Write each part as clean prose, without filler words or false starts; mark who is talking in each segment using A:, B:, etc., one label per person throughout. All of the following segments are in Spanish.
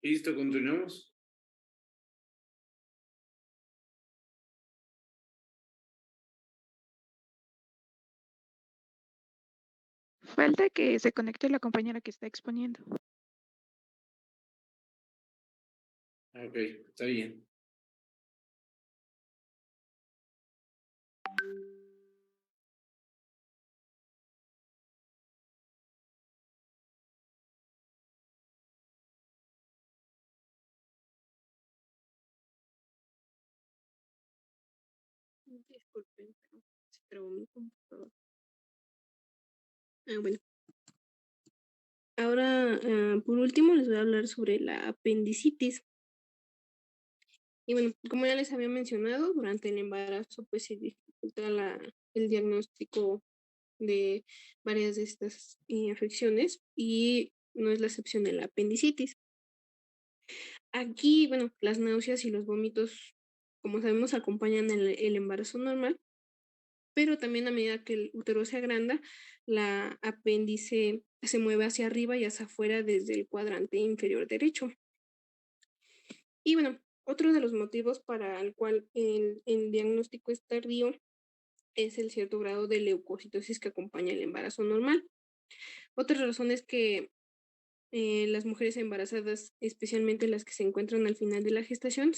A: Listo, continuamos.
B: Falta que se conecte la compañera que está exponiendo.
A: Ok, está bien.
C: Disculpen, pero se trabó mi computadora. Bueno. Ahora, por último, les voy a hablar sobre la apendicitis. Y bueno, como ya les había mencionado, durante el embarazo pues se dificulta el diagnóstico de varias de estas afecciones y no es la excepción de la apendicitis. Aquí, bueno, las náuseas y los vómitos, como sabemos, acompañan el embarazo normal, pero también a medida que el útero se agranda, la apéndice se mueve hacia arriba y hacia afuera desde el cuadrante inferior derecho. Y bueno, otro de los motivos para el cual el diagnóstico es tardío es el cierto grado de leucocitosis que acompaña el embarazo normal. Otra razón es que las mujeres embarazadas, especialmente las que se encuentran al final de la gestación,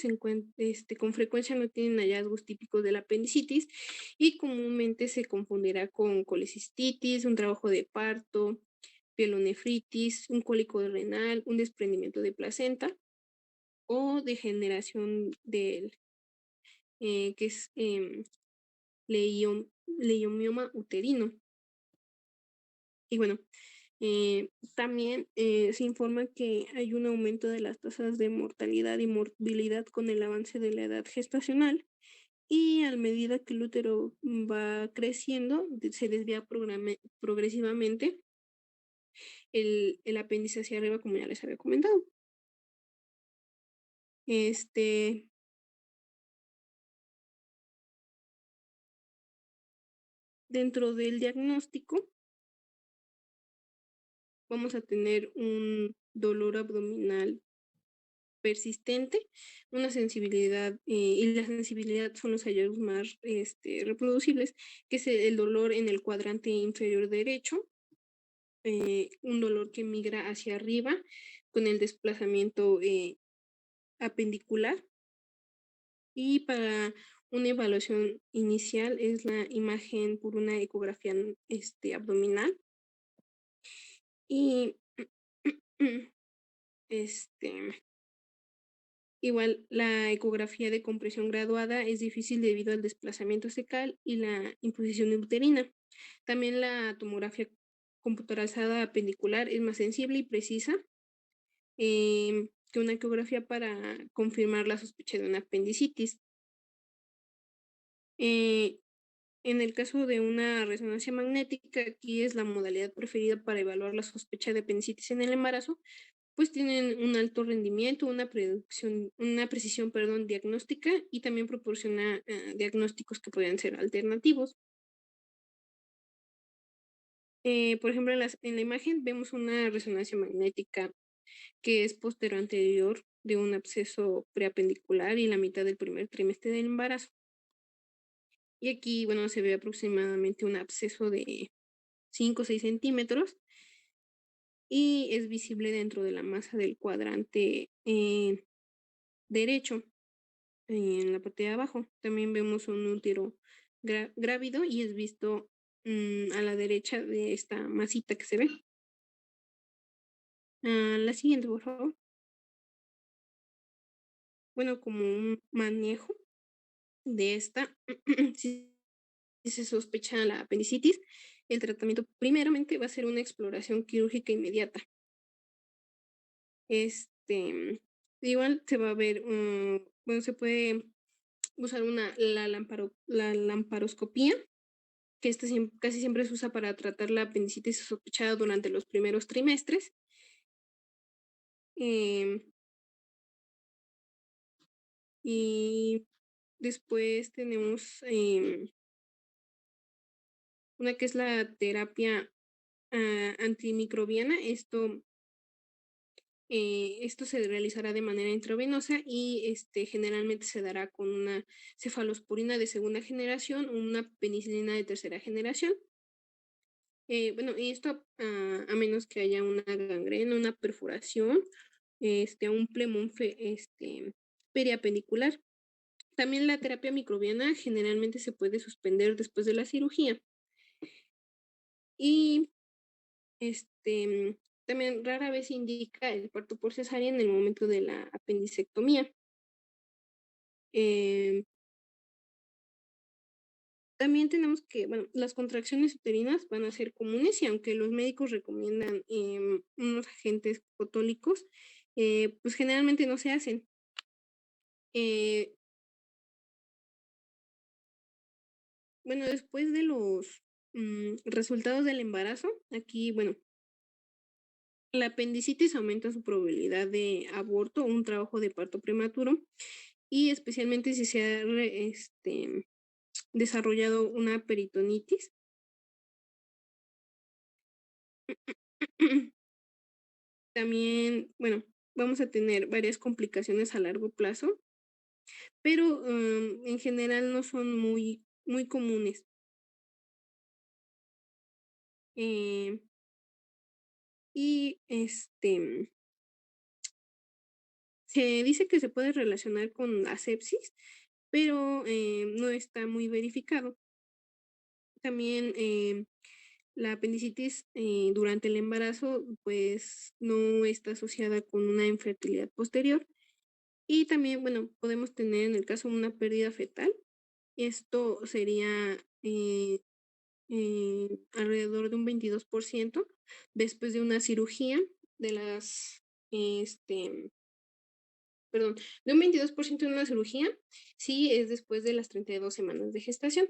C: con frecuencia no tienen hallazgos típicos de la apendicitis y comúnmente se confundirá con colecistitis, un trabajo de parto, pielonefritis, un cólico renal, un desprendimiento de placenta o degeneración del que es leiomioma uterino. Y bueno, también se informa que hay un aumento de las tasas de mortalidad y morbilidad con el avance de la edad gestacional y a medida que el útero va creciendo, se desvía progresivamente el apéndice hacia arriba, como ya les había comentado. Dentro del diagnóstico vamos a tener un dolor abdominal persistente, una sensibilidad, y la sensibilidad son los hallazgos más reproducibles, que es el dolor en el cuadrante inferior derecho, un dolor que migra hacia arriba con el desplazamiento apendicular. Y para una evaluación inicial es la imagen por una ecografía abdominal. Y igual la ecografía de compresión graduada es difícil debido al desplazamiento fecal y la imposición uterina. También la tomografía computarizada apendicular es más sensible y precisa que una ecografía para confirmar la sospecha de una apendicitis. En el caso de una resonancia magnética, aquí es la modalidad preferida para evaluar la sospecha de apendicitis en el embarazo, pues tienen un alto rendimiento, una precisión, diagnóstica y también proporciona diagnósticos que pueden ser alternativos. Por ejemplo, en la imagen vemos una resonancia magnética que es posterior anterior de un absceso preapendicular y la mitad del primer trimestre del embarazo. Y aquí, bueno, se ve aproximadamente un absceso de 5 o 6 centímetros y es visible dentro de la masa del cuadrante derecho, en la parte de abajo. También vemos un útero grávido y es visto a la derecha de esta masita que se ve. La siguiente, por favor. Bueno, como un manejo de esta, si se sospecha la apendicitis, el tratamiento primeramente va a ser una exploración quirúrgica inmediata. Igual se va a ver, bueno, se puede usar la lamparoscopía, que casi siempre se usa para tratar la apendicitis sospechada durante los primeros trimestres. Em, y después tenemos una que es la terapia antimicrobiana. Esto se realizará de manera intravenosa y generalmente se dará con una cefalosporina de segunda generación o una penicilina de tercera generación. Bueno, y esto a menos que haya una gangrena, una perforación, un plemón periapendicular. También la terapia microbiana generalmente se puede suspender después de la cirugía. Y también rara vez indica el parto por cesárea en el momento de la apendicectomía. Em, También tenemos que, bueno, las contracciones uterinas van a ser comunes y aunque los médicos recomiendan unos agentes cotólicos, pues generalmente no se hacen. Eh, bueno, después de los resultados del embarazo, aquí, bueno, la apendicitis aumenta su probabilidad de aborto o un trabajo de parto prematuro y especialmente si se ha desarrollado una peritonitis. También, bueno, vamos a tener varias complicaciones a largo plazo, pero en general no son muy comunes. Eh, y se dice que se puede relacionar con la sepsis, pero no está muy verificado. También la apendicitis durante el embarazo, pues no está asociada con una infertilidad posterior. Y también, bueno, podemos tener en el caso una pérdida fetal. Esto sería alrededor de un 22% después de una cirugía de las, este, perdón, de un 22% de una cirugía, si es después de las 32 semanas de gestación.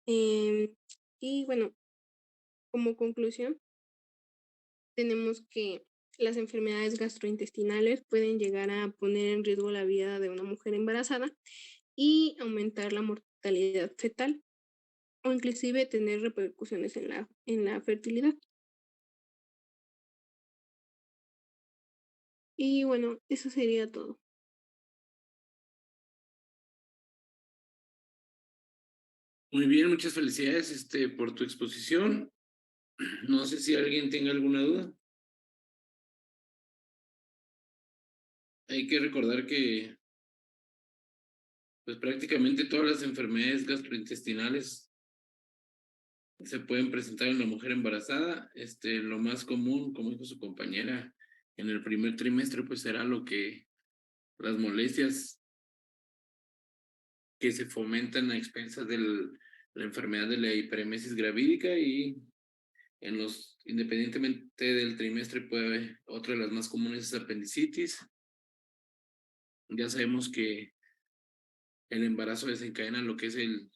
C: Em, y bueno, como conclusión, tenemos que las enfermedades gastrointestinales pueden llegar a poner en riesgo la vida de una mujer embarazada y aumentar la mortalidad fetal o inclusive tener repercusiones en la fertilidad. Y bueno, eso sería todo.
A: Muy bien, muchas felicidades, por tu exposición. No sé si alguien tenga alguna duda. Hay que recordar que, pues prácticamente todas las enfermedades gastrointestinales se pueden presentar en la mujer embarazada. Lo más común, como dijo su compañera, en el primer trimestre, pues será las molestias que se fomentan a expensas de la enfermedad de la hiperemesis gravídica y independientemente del trimestre, puede haber otra de las más comunes es apendicitis. Ya sabemos que el embarazo desencadena lo que es el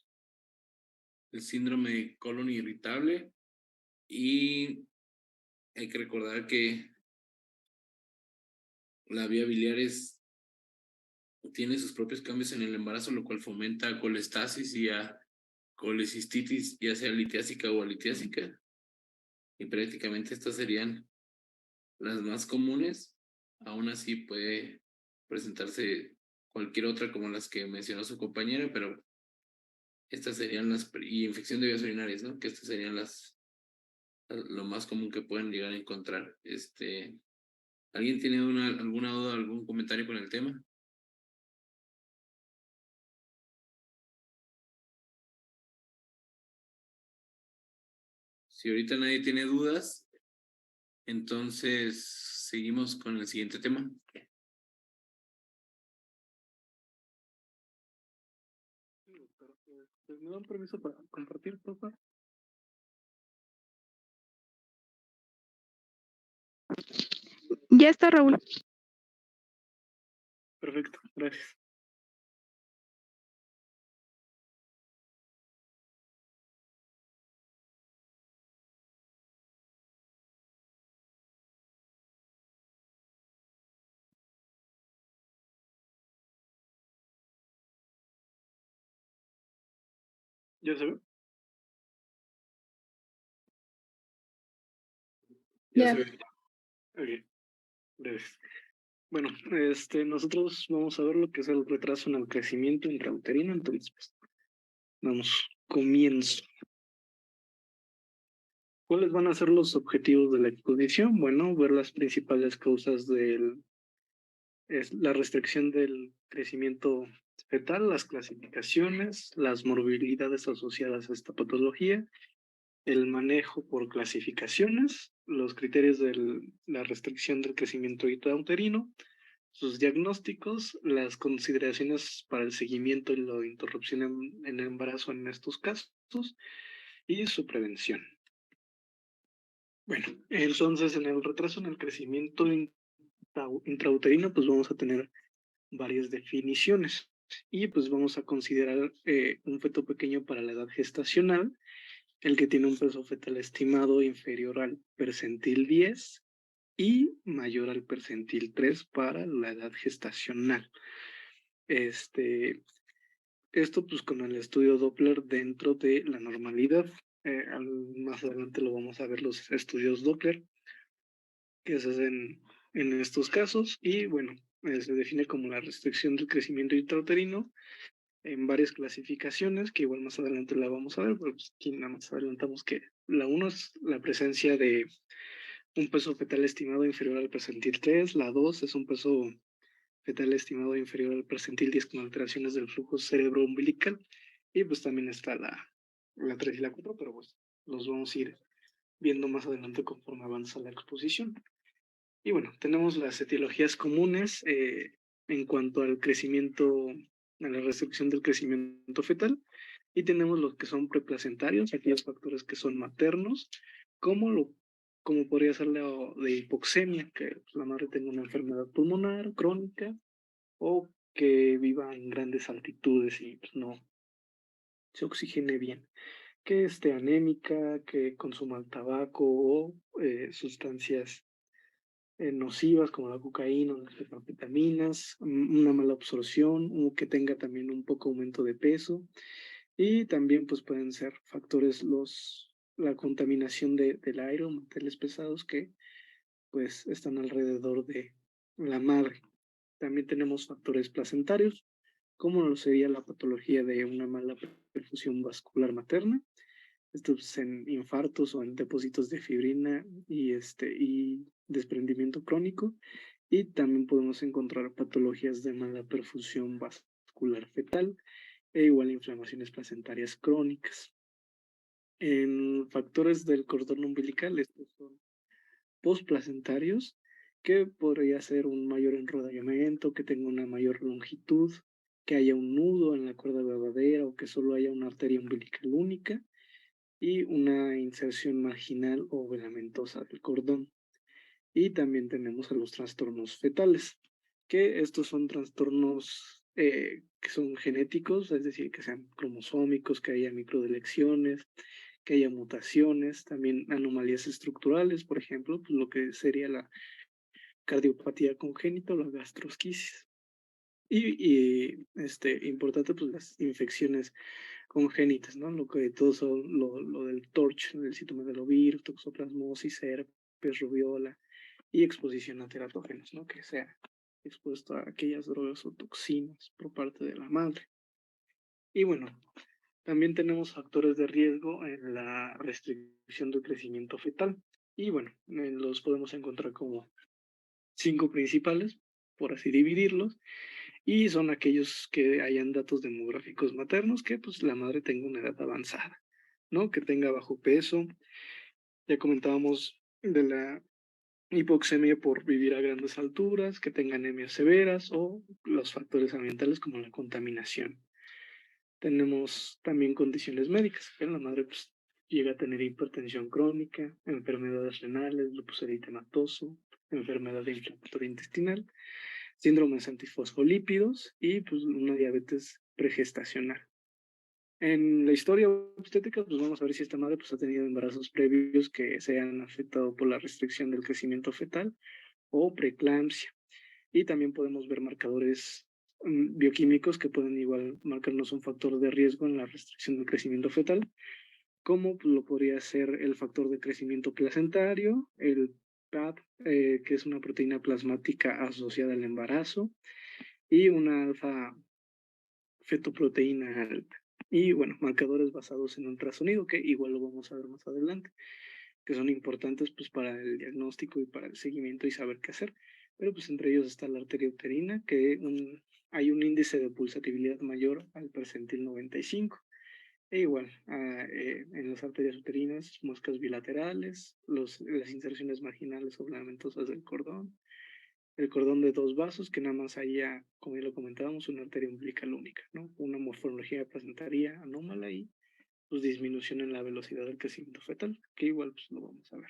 A: síndrome de colon irritable y hay que recordar que la vía biliar tiene sus propios cambios en el embarazo, lo cual fomenta colestasis y a colecistitis, ya sea litiásica o alitiásica. Y prácticamente estas serían las más comunes. Aún así puede presentarse cualquier otra como las que mencionó su compañera, pero estas serían y infección de vías urinarias, ¿no? Que estas serían lo más común que pueden llegar a encontrar. ¿Alguien tiene alguna duda, algún comentario con el tema? Si ahorita nadie tiene dudas, entonces seguimos con el siguiente tema.
D: ¿Me dan permiso para compartir, por favor?
B: Ya está, Raúl.
D: Perfecto, gracias. ¿Ya se ve?
A: Ya
C: Ya.
A: se ve.
D: Ok, gracias. Bueno, nosotros vamos a ver lo que es el retraso en el crecimiento intrauterino, entonces, pues, vamos, comienzo. ¿Cuáles van a ser los objetivos de la exposición? Bueno, ver las principales causas es la restricción del crecimiento fetal, las clasificaciones, las morbilidades asociadas a esta patología, el manejo por clasificaciones, los criterios de la restricción del crecimiento intrauterino, sus diagnósticos, las consideraciones para el seguimiento y la interrupción en el embarazo en estos casos y su prevención. Bueno, entonces en el retraso en el crecimiento intrauterino, pues vamos a tener varias definiciones y pues vamos a considerar un feto pequeño para la edad gestacional, el que tiene un peso fetal estimado inferior al percentil 10 y mayor al percentil 3 para la edad gestacional. Esto pues con el estudio Doppler dentro de la normalidad. Más adelante lo vamos a ver los estudios Doppler que se hacen en estos casos y bueno, se define como la restricción del crecimiento intrauterino en varias clasificaciones que igual más adelante la vamos a ver, pero pues aquí nada más adelantamos que la 1 es la presencia de un peso fetal estimado inferior al percentil 3, la 2 es un peso fetal estimado inferior al percentil 10 con alteraciones del flujo cerebro-umbilical y pues también está la 3 y la 4, pero pues los vamos a ir viendo más adelante conforme avanza la exposición. Y bueno, tenemos las etiologías comunes en cuanto al crecimiento, a la restricción del crecimiento fetal, y tenemos los que son preplacentarios, aquellos factores que son maternos, como podría ser la de hipoxemia, que pues, la madre tenga una enfermedad pulmonar crónica o que viva en grandes altitudes y pues, no se oxigene bien, que esté anémica, que consuma el tabaco o sustancias nocivas como la cocaína o las anfetaminas, una mala absorción, o que tenga también un poco aumento de peso y también pues pueden ser factores la contaminación del aire o materiales pesados que pues están alrededor de la madre. También tenemos factores placentarios, como lo sería la patología de una mala perfusión vascular materna, estos en infartos o en depósitos de fibrina y desprendimiento crónico, y también podemos encontrar patologías de mala perfusión vascular fetal e igual inflamaciones placentarias crónicas. En factores del cordón umbilical, estos son postplacentarios, que podría ser un mayor enrodamiento, que tenga una mayor longitud, que haya un nudo en la cuerda verdadera o que solo haya una arteria umbilical única y una inserción marginal o velamentosa del cordón. Y también tenemos a los trastornos fetales, que estos son trastornos que son genéticos, es decir, que sean cromosómicos, que haya microdelecciones, que haya mutaciones, también anomalías estructurales, por ejemplo, pues lo que sería la cardiopatía congénita o la gastrosquisis. Importante, pues las infecciones congénitas, ¿no? Lo que todo son lo del TORCH, el citomegalovirus, toxoplasmosis, herpes, rubiola y exposición a teratógenos, ¿no? Que sea expuesto a aquellas drogas o toxinas por parte de la madre. Y bueno, también tenemos factores de riesgo en la restricción del crecimiento fetal. Y bueno, los podemos encontrar como 5 principales, por así dividirlos, y son aquellos que hayan datos demográficos maternos, que pues la madre tenga una edad avanzada, ¿no? Que tenga bajo peso. Ya comentábamos de la hipoxemia por vivir a grandes alturas, que tenga anemias severas o los factores ambientales como la contaminación. Tenemos también condiciones médicas, que la madre pues, llega a tener hipertensión crónica, enfermedades renales, lupus eritematoso, enfermedad inflamatoria intestinal, síndromes antifosfolípidos y pues una diabetes pregestacional. En la historia obstétrica, pues vamos a ver si esta madre pues, ha tenido embarazos previos que se han afectado por la restricción del crecimiento fetal o preeclampsia. Y también podemos ver marcadores bioquímicos que pueden igual marcarnos un factor de riesgo en la restricción del crecimiento fetal, como pues, lo podría ser el factor de crecimiento placentario, el PAP, que es una proteína plasmática asociada al embarazo, y una alfa fetoproteína alta. Y bueno, marcadores basados en ultrasonido, que igual lo vamos a ver más adelante, que son importantes pues para el diagnóstico y para el seguimiento y saber qué hacer. Pero pues entre ellos está la arteria uterina, que hay un índice de pulsatividad mayor al percentil 95. E igual, en las arterias uterinas, muescas bilaterales, las inserciones marginales o filamentosas del cordón, el cordón de 2 vasos, que nada más haya, como ya lo comentábamos, una arteria umbilical única, ¿no? Una morfología placentaria anómala y pues disminución en la velocidad del crecimiento fetal, que igual pues lo vamos a ver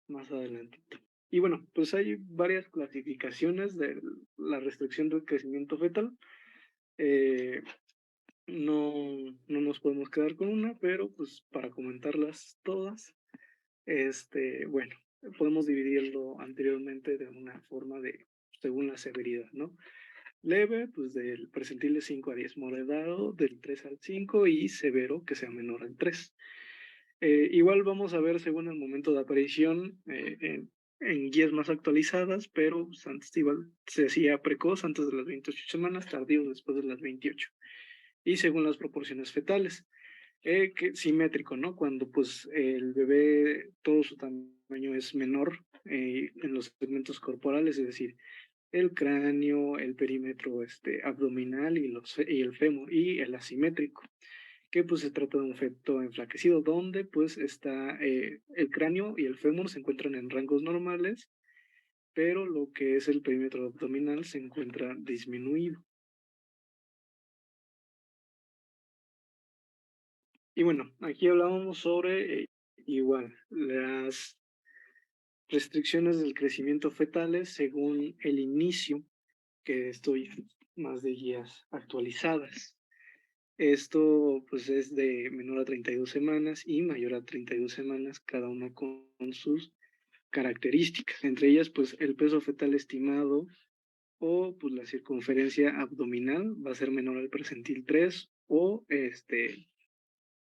D: más adelantito. Y bueno, pues hay varias clasificaciones de la restricción del crecimiento fetal. No nos podemos quedar con una, pero pues para comentarlas todas, bueno, podemos dividirlo anteriormente de una forma de, según la severidad, ¿no? Leve, pues del percentil de 5 a 10, moderado del 3 al 5 y severo, que sea menor al 3. Igual vamos a ver según el momento de aparición en guías más actualizadas, pero pues, antes igual se hacía precoz antes de las 28 semanas, tardío después de las 28. Y según las proporciones fetales, que simétrico, ¿no? Cuando pues el bebé, todo su tamaño es menor en los segmentos corporales, es decir, el cráneo, el perímetro abdominal y el fémur, y el asimétrico, que pues se trata de un feto enflaquecido, donde pues está el cráneo y el fémur se encuentran en rangos normales, pero lo que es el perímetro abdominal se encuentra disminuido. Y bueno, aquí hablábamos sobre igual las restricciones del crecimiento fetales según el inicio, que estoy más de guías actualizadas. Esto pues es de menor a 32 semanas y mayor a 32 semanas, cada una con sus características. Entre ellas pues el peso fetal estimado o pues la circunferencia abdominal va a ser menor al percentil 3 o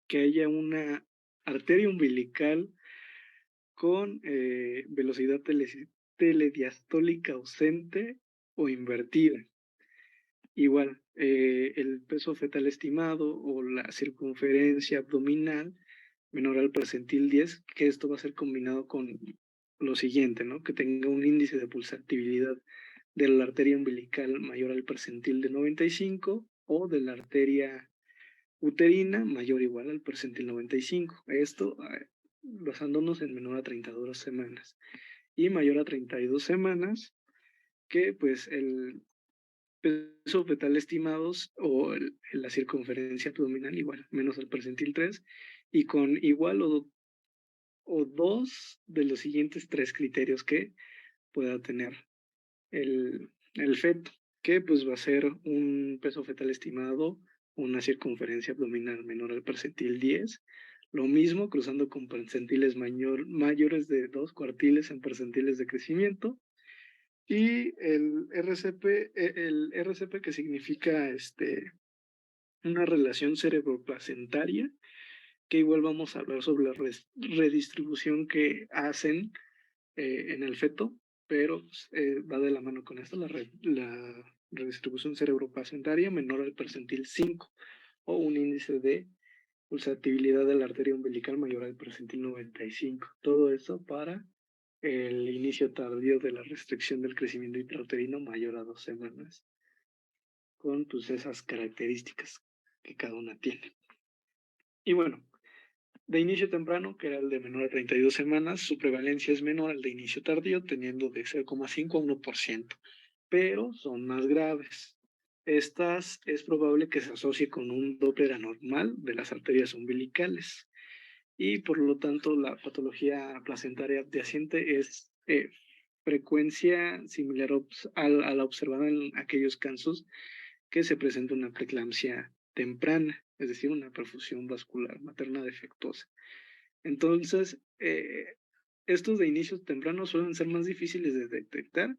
D: que haya una arteria umbilical con velocidad telediastólica ausente o invertida. Igual, el peso fetal estimado o la circunferencia abdominal menor al percentil 10, que esto va a ser combinado con lo siguiente, ¿no? Que tenga un índice de pulsatividad de la arteria umbilical mayor al percentil de 95 o de la arteria uterina mayor o igual al percentil 95. Esto basándonos en menor a 32 semanas. Y mayor a 32 semanas, que pues el peso fetal estimados o la circunferencia abdominal igual, menos el percentil 3, y con igual o dos de los siguientes 3 criterios que pueda tener el feto, que pues va a ser un peso fetal estimado, una circunferencia abdominal menor al percentil 10, lo mismo cruzando con percentiles mayores de 2 cuartiles en percentiles de crecimiento, y el RCP que significa una relación cerebroplacentaria, que igual vamos a hablar sobre la redistribución que hacen en el feto, pero va de la mano con esto, la redistribución cerebroplacentaria menor al percentil 5 o un índice de pulsatividad de la arteria umbilical mayor al percentil 95. Todo eso para el inicio tardío de la restricción del crecimiento intrauterino mayor a 2 semanas, con pues esas características que cada una tiene. Y bueno, de inicio temprano, que era el de menor a 32 semanas, su prevalencia es menor al de inicio tardío, teniendo de 0,5 a 1%, pero son más graves. Estas es probable que se asocie con un Doppler anormal de las arterias umbilicales y por lo tanto la patología placentaria adyacente es frecuencia similar a la observada en aquellos casos que se presenta una preeclampsia temprana, es decir, una perfusión vascular materna defectuosa. Entonces, estos de inicios tempranos suelen ser más difíciles de detectar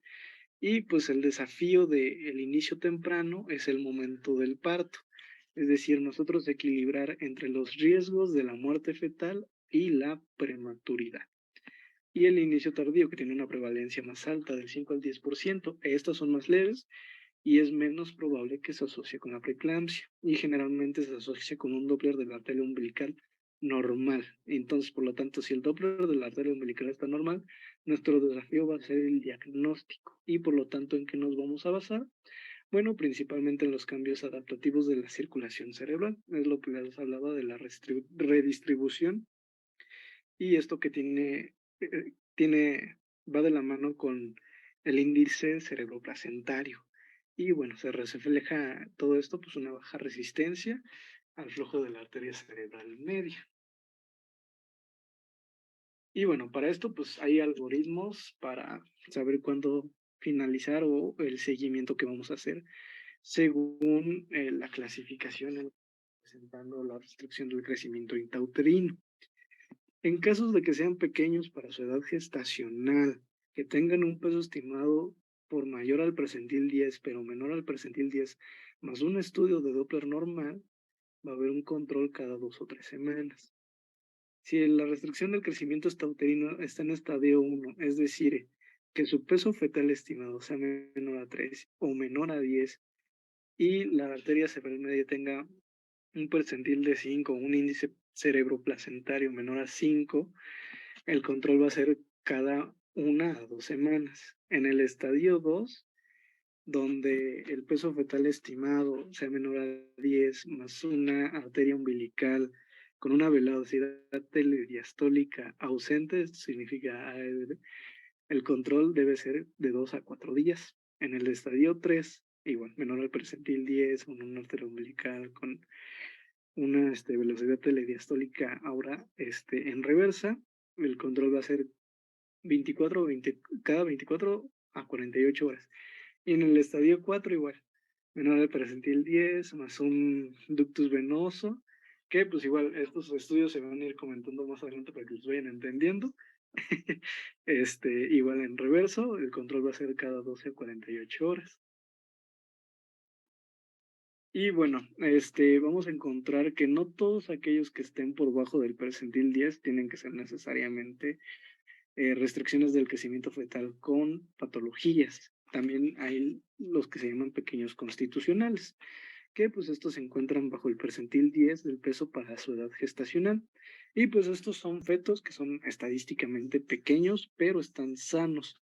D: y pues el desafío del inicio temprano es el momento del parto, es decir, nosotros equilibrar entre los riesgos de la muerte fetal y la prematuridad. Y el inicio tardío, que tiene una prevalencia más alta del 5 al 10%, estas son más leves y es menos probable que se asocie con la preeclampsia y generalmente se asocia con un Doppler de la arteria umbilical normal. Entonces, por lo tanto, si el Doppler de la arteria umbilical está normal, nuestro desafío va a ser el diagnóstico y por lo tanto, ¿en qué nos vamos a basar? Bueno, principalmente en los cambios adaptativos de la circulación cerebral, es lo que les hablaba de la redistribución y esto que va de la mano con el índice cerebroplacentario. Y bueno, se refleja todo esto, pues una baja resistencia al flujo de la arteria cerebral media. Y bueno, para esto, pues hay algoritmos para saber cuándo finalizar o el seguimiento que vamos a hacer según la clasificación presentando la restricción del crecimiento intrauterino. En casos de que sean pequeños para su edad gestacional, que tengan un peso estimado por mayor al percentil 10, pero menor al percentil 10, más un estudio de Doppler normal, va a haber un control cada 2 o 3 semanas. Si la restricción del crecimiento intrauterino está en estadio 1, es decir, que su peso fetal estimado sea menor a 3 o menor a 10 y la arteria cerebral media tenga un percentil de 5 o un índice cerebroplacentario menor a 5, el control va a ser cada 1 a 2 semanas. En el estadio 2, donde el peso fetal estimado sea menor a 10, más una arteria umbilical con una velocidad telediastólica ausente, significa el control debe ser de 2 a 4 días. En el estadio 3, igual, menor al percentil 10, con una arteria umbilical con una velocidad telediastólica ahora en reversa, el control va a ser 20, cada 24 a 48 horas. Y en el estadio 4 igual, menor al percentil 10, más un ductus venoso, que pues igual estos estudios se van a ir comentando más adelante para que los vayan entendiendo. Igual en reverso, el control va a ser cada 12 a 48 horas. Y bueno, vamos a encontrar que no todos aquellos que estén por bajo del percentil 10 tienen que ser necesariamente restricciones del crecimiento fetal con patologías. También hay los que se llaman pequeños constitucionales, que pues estos se encuentran bajo el percentil 10 del peso para su edad gestacional. Y pues estos son fetos que son estadísticamente pequeños, pero están sanos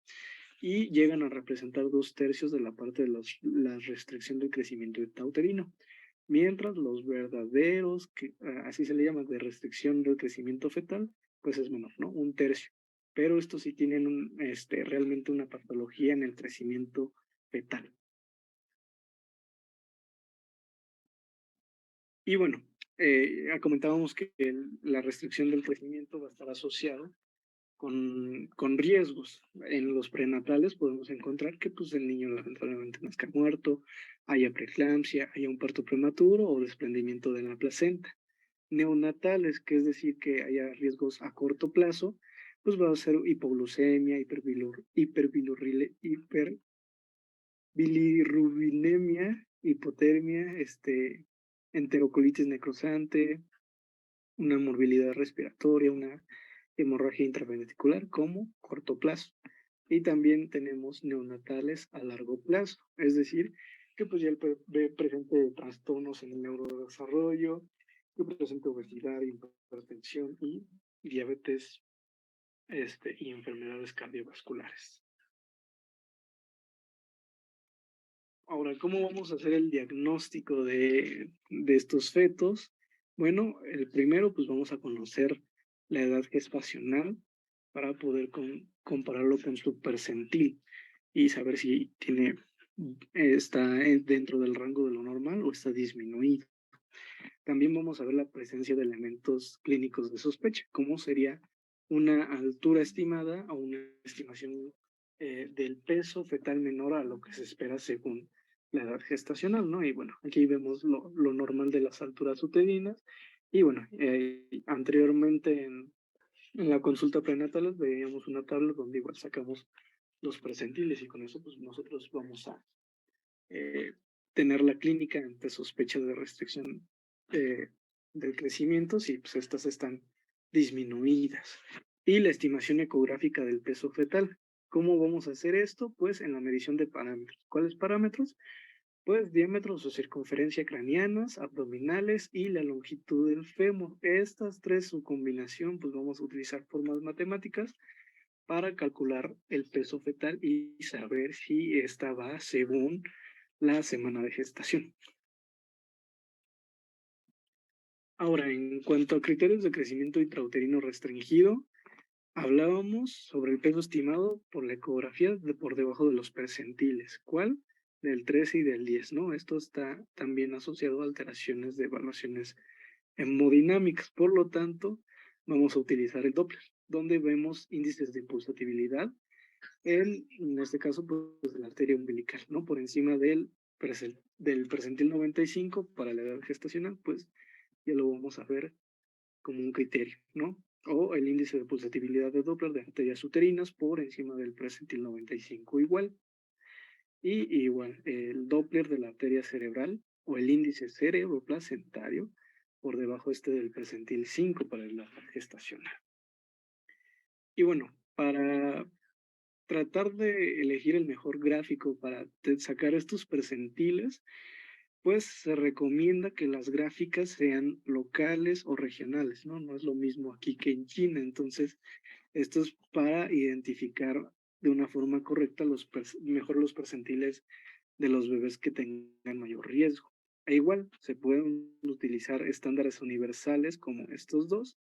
D: y llegan a representar 2/3 de la parte de la restricción del crecimiento intrauterino, mientras los verdaderos, que así se le llama, de restricción del crecimiento fetal, pues es menor, ¿no? 1/3. Pero estos sí tienen realmente una patología en el crecimiento fetal. Y bueno, comentábamos que la restricción del crecimiento va a estar asociado con riesgos. En los prenatales podemos encontrar que pues, el niño lamentablemente nazca muerto, haya preeclampsia, haya un parto prematuro o desprendimiento de la placenta. Neonatales, que es decir, que haya riesgos a corto plazo, pues va a ser hipoglucemia, hiperbilirubinemia, hipotermia, enterocolitis necrosante, una morbilidad respiratoria, una hemorragia intraventricular como corto plazo. Y también tenemos neonatales a largo plazo, es decir, que pues ya el bebé presente trastornos en el neurodesarrollo, que presente obesidad, hipertensión y diabetes y enfermedades cardiovasculares. Ahora, ¿cómo vamos a hacer el diagnóstico de estos fetos? Bueno, el primero, pues vamos a conocer la edad gestacional para poder compararlo con su percentil y saber si está dentro del rango de lo normal o está disminuido. También vamos a ver la presencia de elementos clínicos de sospecha, como sería una altura estimada o una estimación del peso fetal menor a lo que se espera según la edad gestacional, ¿no? Y bueno, aquí vemos lo normal de las alturas uterinas. Y bueno, anteriormente en la consulta prenatal veíamos una tabla donde igual sacamos los percentiles y con eso pues nosotros vamos a tener la clínica ante sospecha de restricción del crecimiento si pues estas están disminuidas. Y la estimación ecográfica del peso fetal. ¿Cómo vamos a hacer esto? Pues en la medición de parámetros. ¿Cuáles parámetros? Pues diámetros o circunferencia craneanas, abdominales y la longitud del fémur. Estas tres, su combinación, pues vamos a utilizar formas matemáticas para calcular el peso fetal y saber si esta va según la semana de gestación. Ahora, en cuanto a criterios de crecimiento intrauterino restringido, hablábamos sobre el peso estimado por la ecografía por debajo de los percentiles. ¿Cuál? Del 13 y del 10, ¿no? Esto está también asociado a alteraciones de evaluaciones hemodinámicas. Por lo tanto, vamos a utilizar el Doppler, donde vemos índices de pulsatividad en este caso, pues de la arteria umbilical, ¿no? Por encima del percentil 95 para la edad gestacional, pues ya lo vamos a ver como un criterio, ¿no? O el índice de pulsatividad de Doppler de arterias uterinas por encima del percentil 95 igual. Y igual, el Doppler de la arteria cerebral o el índice cerebroplacentario por debajo del percentil 5 para la edad gestacional. Y bueno, para tratar de elegir el mejor gráfico para sacar estos percentiles, pues se recomienda que las gráficas sean locales o regionales, ¿no? No es lo mismo aquí que en China. Entonces, esto es para identificar de una forma correcta mejor los percentiles de los bebés que tengan mayor riesgo. E igual, se pueden utilizar estándares universales como estos dos,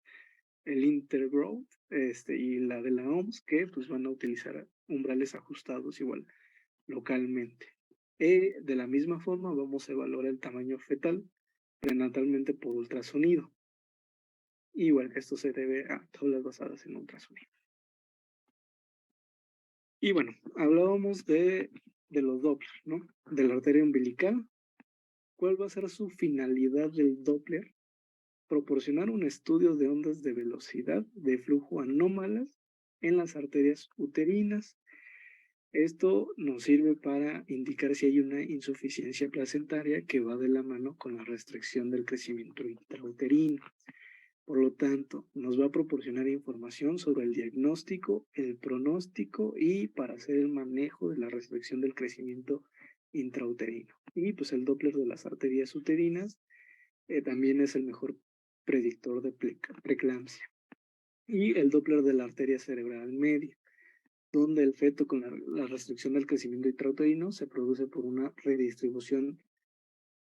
D: el Intergrowth y la de la OMS, que pues van a utilizar umbrales ajustados igual localmente. De la misma forma vamos a evaluar el tamaño fetal prenatalmente por ultrasonido. Igual esto se debe a tablas basadas en ultrasonido. Y bueno, hablábamos de los Doppler, ¿no? De la arteria umbilical. ¿Cuál va a ser su finalidad del Doppler? Proporcionar un estudio de ondas de velocidad de flujo anómalas en las arterias uterinas. Esto nos sirve para indicar si hay una insuficiencia placentaria que va de la mano con la restricción del crecimiento intrauterino. Por lo tanto, nos va a proporcionar información sobre el diagnóstico, el pronóstico y para hacer el manejo de la restricción del crecimiento intrauterino. Y pues el Doppler de las arterias uterinas también es el mejor predictor de preeclampsia. Y el Doppler de la arteria cerebral media, donde el feto con la restricción del crecimiento intrauterino se produce por una redistribución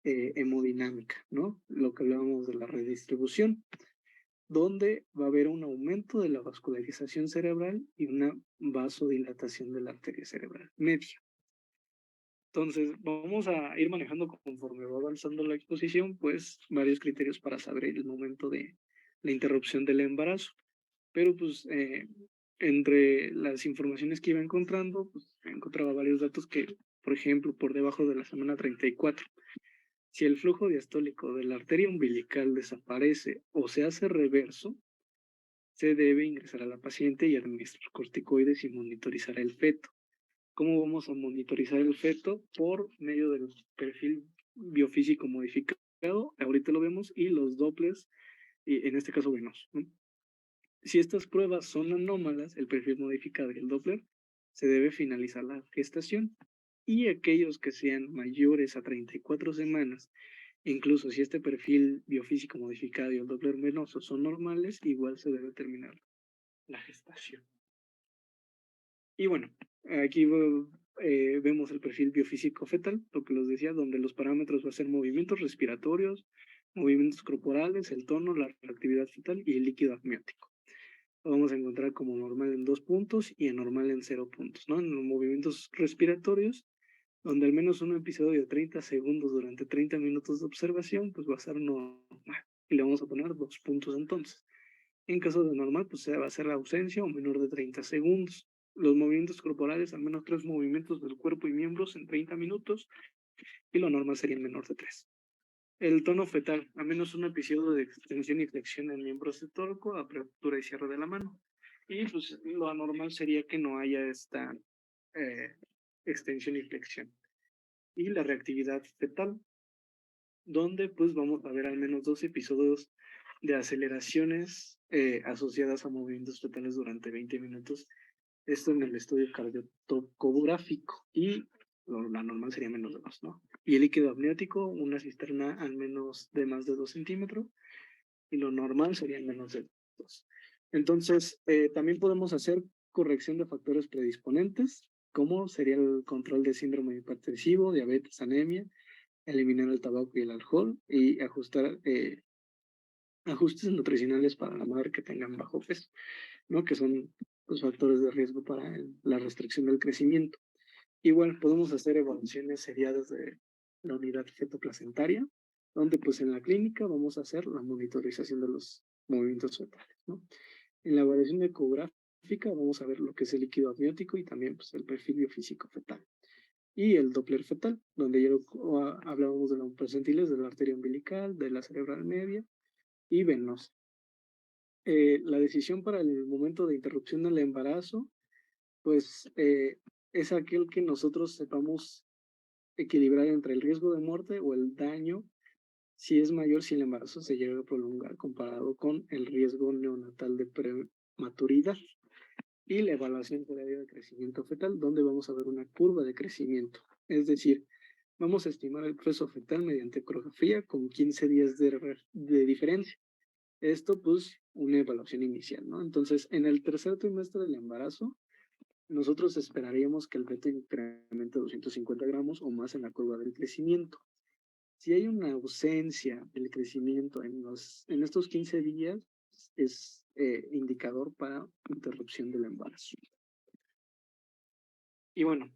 D: hemodinámica, ¿no? Lo que hablábamos de la redistribución, donde va a haber un aumento de la vascularización cerebral y una vasodilatación de la arteria cerebral media. Entonces, vamos a ir manejando conforme va avanzando la exposición, pues varios criterios para saber el momento de la interrupción del embarazo. Pero pues entre las informaciones que iba encontrando, pues encontraba varios datos que, por ejemplo, por debajo de la semana 34, si el flujo diastólico de la arteria umbilical desaparece o se hace reverso, se debe ingresar a la paciente y administrar corticoides y monitorizar el feto. ¿Cómo vamos a monitorizar el feto? Por medio del perfil biofísico modificado, ahorita lo vemos, y los Dopplers, y en este caso venoso, ¿no? Si estas pruebas son anómalas, el perfil modificado y el Doppler, se debe finalizar la gestación. Y aquellos que sean mayores a 34 semanas, incluso si este perfil biofísico modificado y el Doppler venoso son normales, igual se debe terminar la gestación. Y bueno, aquí vemos el perfil biofísico fetal, lo que les decía, donde los parámetros va a ser movimientos respiratorios, movimientos corporales, el tono, la actividad fetal y el líquido amniótico. Lo vamos a encontrar como normal en 2 puntos y anormal en 0 puntos, ¿no? En los movimientos respiratorios, donde al menos un episodio de 30 segundos durante 30 minutos de observación, pues va a ser normal. Y le vamos a poner 2 puntos entonces. En caso de normal, pues va a ser la ausencia o menor de 30 segundos. Los movimientos corporales, al menos 3 movimientos del cuerpo y miembros en 30 minutos, y lo normal sería menor de 3. El tono fetal, al menos un episodio de extensión y flexión en miembros de torco, apertura y cierre de la mano. Y pues lo anormal sería que no haya esta extensión y flexión. Y la reactividad fetal, donde pues vamos a ver al menos 2 episodios de aceleraciones asociadas a movimientos fetales durante 20 minutos. Esto en el estudio cardiotocográfico y la normal sería menos de 2, ¿no? Y el líquido amniótico, una cisterna al menos de más de 2 centímetros y lo normal sería menos de 2. Entonces, también podemos hacer corrección de factores predisponentes, como sería el control de síndrome hipertensivo, diabetes, anemia, eliminar el tabaco y el alcohol y ajustar ajustes nutricionales para la madre que tengan bajo peso, ¿no? Que son los factores de riesgo para la restricción del crecimiento. Igual podemos hacer evaluaciones seriadas de la unidad fetoplacentaria, donde pues en la clínica vamos a hacer la monitorización de los movimientos fetales, ¿no? En la evaluación ecográfica vamos a ver lo que es el líquido amniótico y también pues, el perfil biofísico fetal. Y el Doppler fetal, donde ya hablábamos de los percentiles de la arteria umbilical, de la cerebral media y venosa. La decisión para el momento de interrupción del embarazo, pues es aquel que nosotros sepamos equilibrar entre el riesgo de muerte o el daño, si es mayor si el embarazo se llega a prolongar comparado con el riesgo neonatal de prematuridad. Y la evaluación todavía de crecimiento fetal, donde vamos a ver una curva de crecimiento. Es decir, vamos a estimar el peso fetal mediante ecografía con 15 días de diferencia. Esto, pues, una evaluación inicial, ¿no? Entonces, en el tercer trimestre del embarazo, nosotros esperaríamos que el feto incremente 250 gramos o más en la curva del crecimiento. Si hay una ausencia del crecimiento en estos 15 días, es indicador para interrupción del embarazo. Y bueno,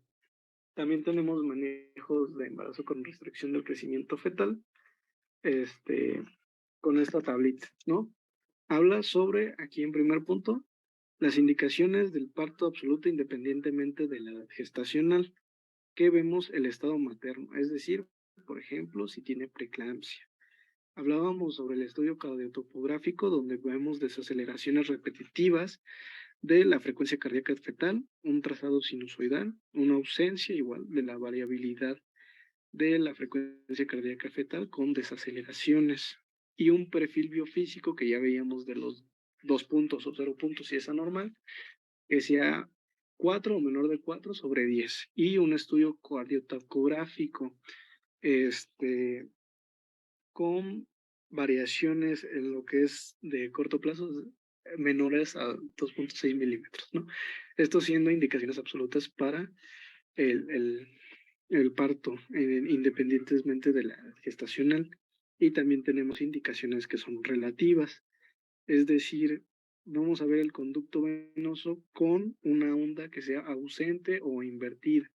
D: también tenemos manejos de embarazo con restricción del crecimiento fetal, con esta tablita, ¿no? Habla sobre, aquí en primer punto, las indicaciones del parto absoluto independientemente de la edad gestacional, que vemos el estado materno, es decir, por ejemplo, si tiene preeclampsia. Hablábamos sobre el estudio cardiotopográfico, donde vemos desaceleraciones repetitivas de la frecuencia cardíaca fetal, un trazado sinusoidal, una ausencia igual de la variabilidad de la frecuencia cardíaca fetal con desaceleraciones y un perfil biofísico que ya veíamos de los 2 puntos o 0 puntos si es anormal, que sea 4 o menor de 4 sobre 10 y un estudio cardiotocográfico con variaciones en lo que es de corto plazo menores a 2.6 milímetros, ¿no? Esto siendo indicaciones absolutas para el parto, independientemente de la gestacional. Y también tenemos indicaciones que son relativas, es decir, vamos a ver el conducto venoso con una onda que sea ausente o invertida.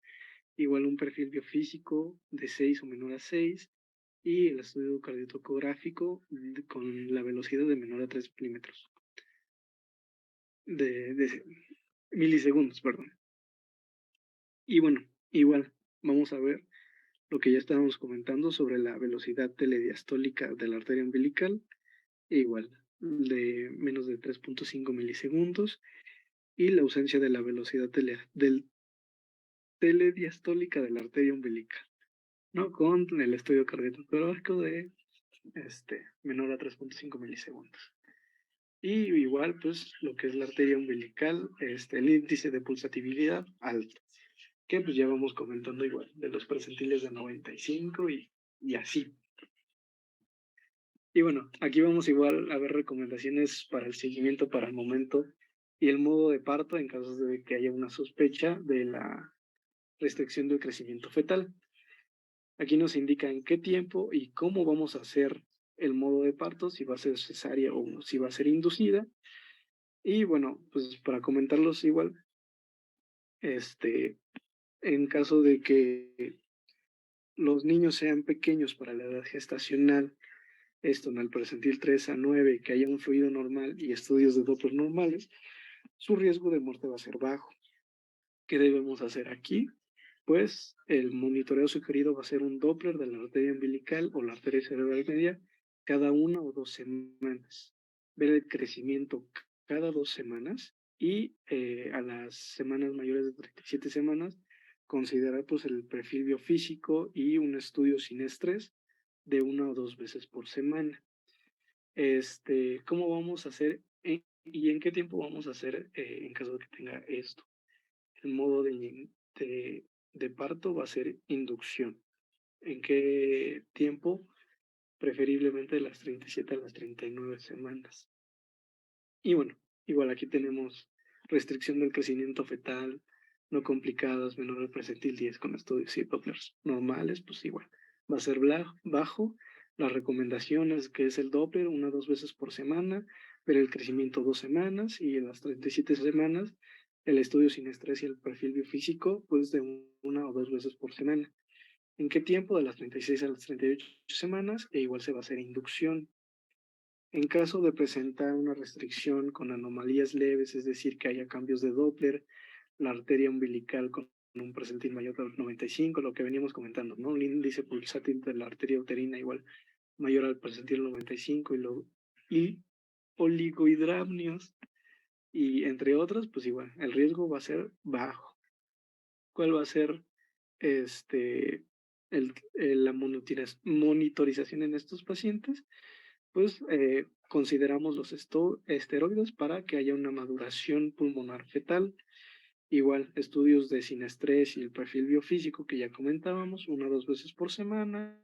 D: Igual un perfil biofísico de 6 o menor a 6 y el estudio cardiotocográfico con la velocidad de menor a 3 milímetros. De milisegundos, perdón. Y bueno, igual vamos a ver lo que ya estábamos comentando sobre la velocidad telediastólica de la arteria umbilical, igual de menos de 3.5 milisegundos, y la ausencia de la velocidad telediastólica de la arteria umbilical, ¿no? Con el estudio cardiotocográfico de menor a 3.5 milisegundos. Y igual, pues, lo que es la arteria umbilical, el índice de pulsatividad alto, que pues ya vamos comentando igual, de los percentiles de 95 y así. Y bueno, aquí vamos igual a ver recomendaciones para el seguimiento para el momento y el modo de parto en caso de que haya una sospecha de la restricción del crecimiento fetal. Aquí nos indica en qué tiempo y cómo vamos a hacer el modo de parto, si va a ser cesárea o si va a ser inducida. Y bueno, pues para comentarlos igual, en caso de que los niños sean pequeños para la edad gestacional, esto en el percentil 3 a 9, que haya un fluido normal y estudios de Doppler normales, su riesgo de muerte va a ser bajo. ¿Qué debemos hacer aquí? Pues el monitoreo sugerido va a ser un Doppler de la arteria umbilical o la arteria cerebral media cada 1 o 2 semanas. Ver el crecimiento cada 2 semanas y a las semanas mayores de 37 semanas considerar pues el perfil biofísico y un estudio sin estrés de 1 o 2 veces por semana. ¿Cómo vamos a hacer y en qué tiempo vamos a hacer en caso de que tenga esto? El modo de parto va a ser inducción. ¿En qué tiempo? Preferiblemente de las 37 a las 39 semanas. Y bueno, igual aquí tenemos restricción del crecimiento fetal, no complicadas, menor del percentil 10 con estudios y Dopplers normales, pues igual. Va a ser bajo. Las recomendaciones, que es el Doppler, 1 o 2 veces por semana, ver el crecimiento 2 semanas y en las 37 semanas el estudio sin estrés y el perfil biofísico, pues de 1 o 2 veces por semana. ¿En qué tiempo? De las 36 a las 38 semanas, e igual se va a hacer inducción. En caso de presentar una restricción con anomalías leves, es decir, que haya cambios de Doppler, la arteria umbilical con un percentil mayor de 95, lo que veníamos comentando, ¿no? Un índice pulsátil de la arteria uterina igual mayor al percentil 95 y oligohidramnios y entre otros, pues igual, el riesgo va a ser bajo. ¿Cuál va a ser la monitorización en estos pacientes? Pues consideramos los esteroides para que haya una maduración pulmonar fetal. Igual, estudios de sinestrés y el perfil biofísico que ya comentábamos, 1 o 2 veces por semana.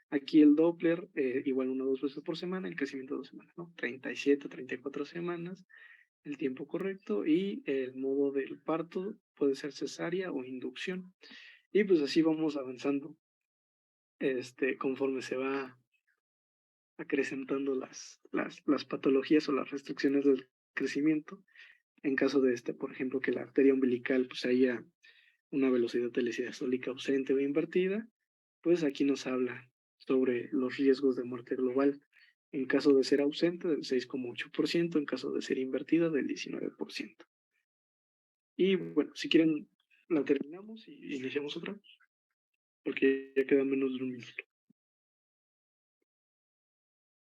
D: Aquí el Doppler, igual 1 o 2 veces por semana, el crecimiento de 2 semanas, ¿no? 37, 34 semanas, el tiempo correcto y el modo del parto puede ser cesárea o inducción. Y pues así vamos avanzando, conforme se va acrecentando las patologías o las restricciones del crecimiento. En caso de por ejemplo, que la arteria umbilical pues haya una velocidad telesiastólica ausente o invertida, pues aquí nos habla sobre los riesgos de muerte global. En caso de ser ausente, del 6,8%, en caso de ser invertida, del 19%. Y bueno, si quieren, la terminamos y iniciamos otra, porque ya queda menos de un minuto.